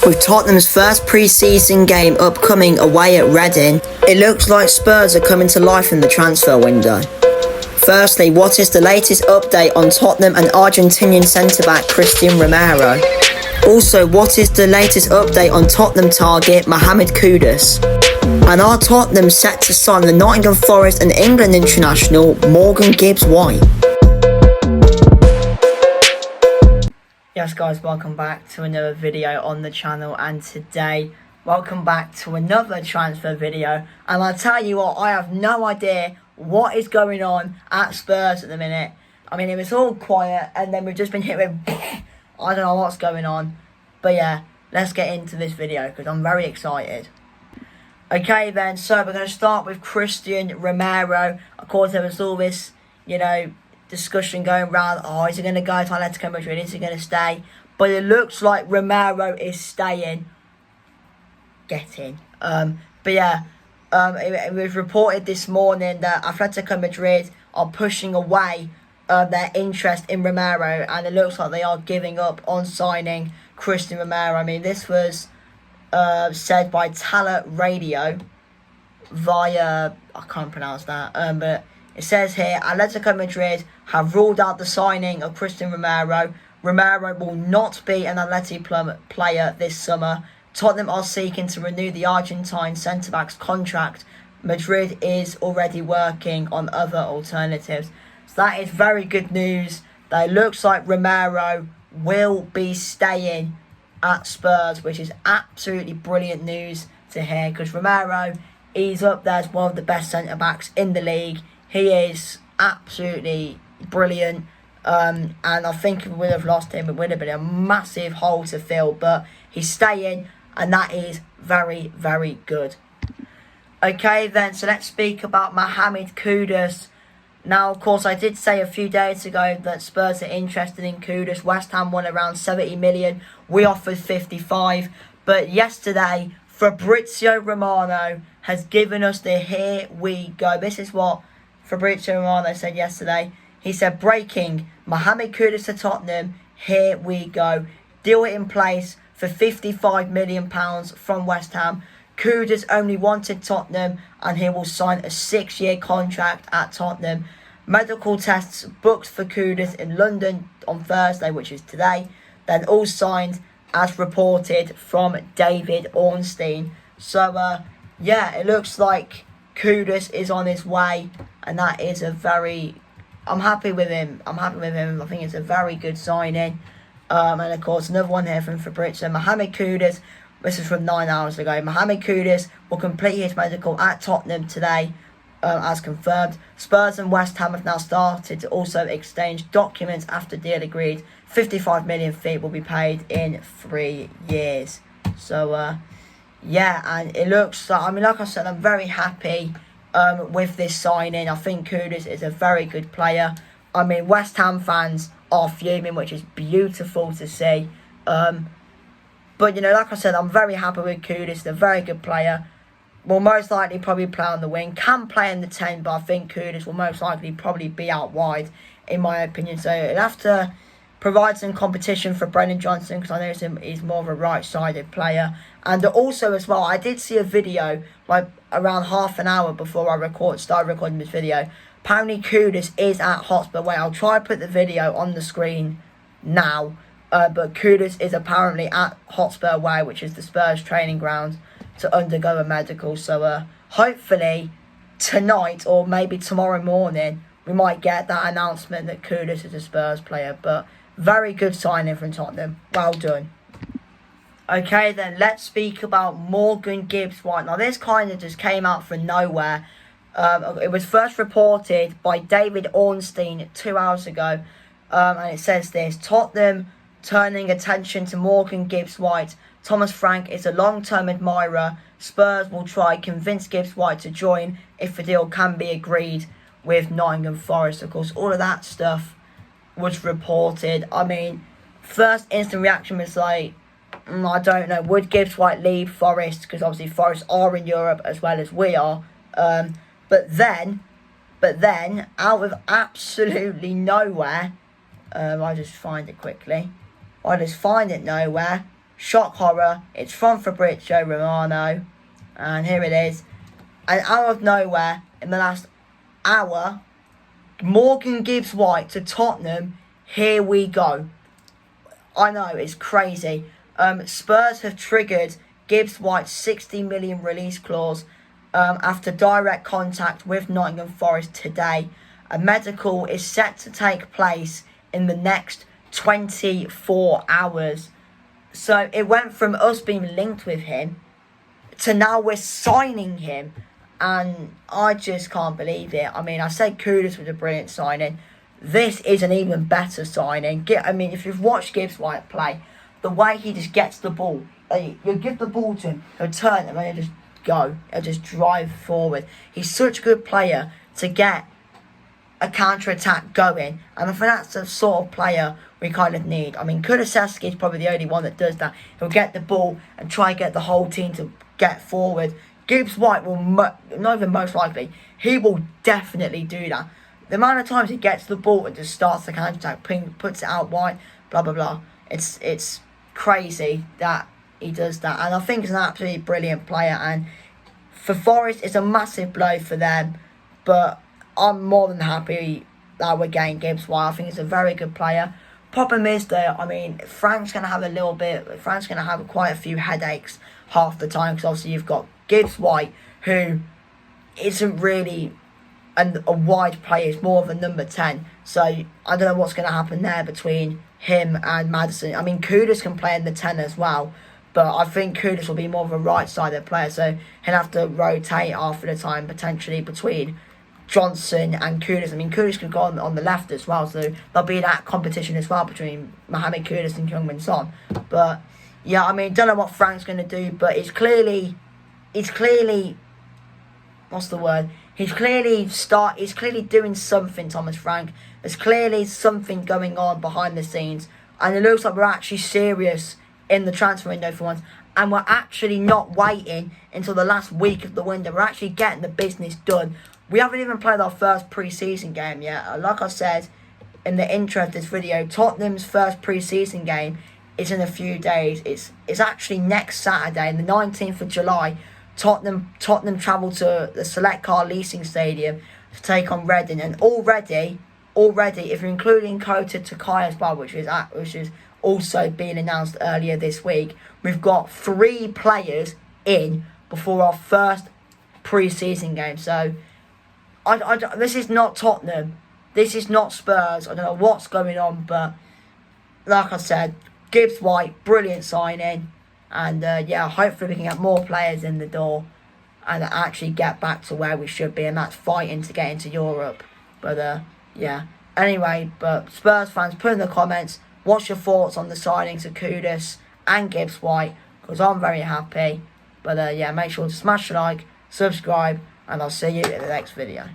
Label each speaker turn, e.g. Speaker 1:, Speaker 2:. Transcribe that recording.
Speaker 1: With Tottenham's first pre-season game upcoming away at Reading, it looks like Spurs are coming to life in the transfer window. Firstly, what is the latest update on Tottenham and Argentinian centre-back Cristian Romero? Also, what is the latest update on Tottenham target Mohamed Kudus? And are Tottenham set to sign the Nottingham Forest and England international Morgan Gibbs-White? Yes guys, welcome back to another video on the channel, and today, welcome back to another transfer video. And I'll tell you what, I have no idea what is going on at Spurs at the minute. I mean, it was all quiet and then we've just been hit with I don't know what's going on. But yeah, let's get into this video because I'm very excited. Okay then, so we're going to start with Cristian Romero. Of course, there was all this, discussion going around. Oh, is he going to go to Atletico Madrid? Is he going to stay? But it looks like Romero is staying. But yeah, it was reported this morning that Atletico Madrid are pushing away their interest in Romero, and it looks like they are giving up on signing Cristian Romero. I mean, this was said by Tala Radio via, I can't pronounce that, but it says here, Atletico Madrid have ruled out the signing of Cristian Romero. Romero will not be an Atleti player this summer. Tottenham are seeking to renew the Argentine centre-back's contract. Madrid is already working on other alternatives. So that is very good news. That it looks like Romero will be staying at Spurs, which is absolutely brilliant news to hear, because Romero is up there as one of the best centre-backs in the league. He is absolutely brilliant, and I think if we would have lost him, it would have been a massive hole to fill, but he's staying, and that is very, very good. Okay then, so let's speak about Mohamed Kudus. Now, of course, I did say a few days ago that Spurs are interested in Kudus. West Ham won around 70 million. We offered 55. But yesterday, Fabrizio Romano has given us the here we go. This is what Fabrizio Romano said yesterday. He said, breaking, Mohamed Kudus to Tottenham, here we go. Deal in place for £55 million from West Ham. Kudus only wanted Tottenham and he will sign a 6-year contract at Tottenham. Medical tests booked for Kudus in London on Thursday, which is today. Then all signed as reported from David Ornstein. So, yeah, it looks like Kudus is on his way, and that is I'm happy with him. I think it's a very good signing. And of course, another one here from Fabrizio. Mohamed Kudus, this is from 9 hours ago. Mohamed Kudus will complete his medical at Tottenham today, as confirmed. Spurs and West Ham have now started to also exchange documents after deal agreed. 55 million fee will be paid in 3 years. So, yeah, and it looks like, like I said, I'm very happy with this signing. I think Kudus is a very good player. I mean, West Ham fans are fuming, which is beautiful to see. But, like I said, I'm very happy with Kudus. He's a very good player. Will most likely probably play on the wing. Can play in the 10, but I think Kudus will most likely probably be out wide, in my opinion. So he'll have to provide some competition for Brennan Johnson, because I know he's more of a right-sided player. And also as well, I did see a video, like around half an hour before I started recording this video. Apparently Kudus is at Hotspur Way. I'll try to put the video on the screen now. But Kudus is apparently at Hotspur Way, which is the Spurs training ground, to undergo a medical. So hopefully tonight or maybe tomorrow morning we might get that announcement that Kudus is a Spurs player. But very good signing from Tottenham. Well done. Okay then, let's speak about Morgan Gibbs-White. Now this kind of just came out from nowhere. It was first reported by David Ornstein 2 hours ago. And it says this: Tottenham turning attention to Morgan Gibbs-White. Thomas Frank is a long-term admirer. Spurs will try convince Gibbs-White to join if the deal can be agreed with Nottingham Forest. Of course, all of that stuff was reported. I mean, first instant reaction was like, I don't know, would Gibbs-White leave Forest? Because obviously Forest are in Europe as well as we are. But then, out of absolutely nowhere, I'll just find it quickly. I just find it nowhere. shock horror. It's from Fabrizio Romano. And here it is. And out of nowhere, in the last hour, Morgan Gibbs-White to Tottenham. Here we go. I know, it's crazy. Spurs have triggered Gibbs-White's 60 million release clause after direct contact with Nottingham Forest today. A medical is set to take place in the next 24 hours. So it went from us being linked with him to now we're signing him. And I just can't believe it. I mean, I said Kudus was a brilliant signing. This is an even better signing. I mean, if you've watched Gibbs-White play, the way he just gets the ball, you'll give the ball to him, he'll turn and then he'll just go. He'll just drive forward. He's such a good player to get a counter-attack going. And I think that's the sort of player we kind of need. I mean, Kudus is probably the only one that does that. He'll get the ball and try and get the whole team to get forward. Gibbs-White will, not even most likely, he will definitely do that. The amount of times he gets the ball and just starts the counter-attack, puts it out wide, blah, blah, blah. It's crazy that he does that. And I think he's an absolutely brilliant player. And for Forest, it's a massive blow for them. But I'm more than happy that we're getting Gibbs-White. I think he's a very good player. Problem is, though, I mean, Frank's going to have quite a few headaches half the time. Because obviously you've got Gibbs-White, who isn't really a wide player, is more of a number 10. So I don't know what's going to happen there between him and Maddison. I mean, Kudus can play in the 10 as well, but I think Kudus will be more of a right-sided player, so he'll have to rotate after the time, potentially, between Johnson and Kudus. I mean, Kudus can go on the left as well, so there'll be that competition as well between Mohamed Kudus and Heung-min Son. But, yeah, I mean, don't know what Frank's going to do, but it's clearly, what's the word? He's clearly doing something, Thomas Frank. There's clearly something going on behind the scenes. And it looks like we're actually serious in the transfer window for once. And we're actually not waiting until the last week of the window. We're actually getting the business done. We haven't even played our first pre-season game yet. Like I said in the intro of this video, Tottenham's first pre-season game is in a few days. It's actually next Saturday, the 19th of July. Tottenham travel to the Select Car Leasing Stadium to take on Reading, and already, if you're including Kota Takai as well, which is also being announced earlier this week, we've got 3 players in before our first pre-season game. So, this is not Tottenham, this is not Spurs. I don't know what's going on, but like I said, Gibbs-White, brilliant signing. And, yeah, hopefully we can get more players in the door and actually get back to where we should be. And that's fighting to get into Europe. But, yeah. Anyway, but Spurs fans, put in the comments, what's your thoughts on the signings of Kudus and Gibbs-White? Because I'm very happy. But, yeah, make sure to smash the like, subscribe, and I'll see you in the next video.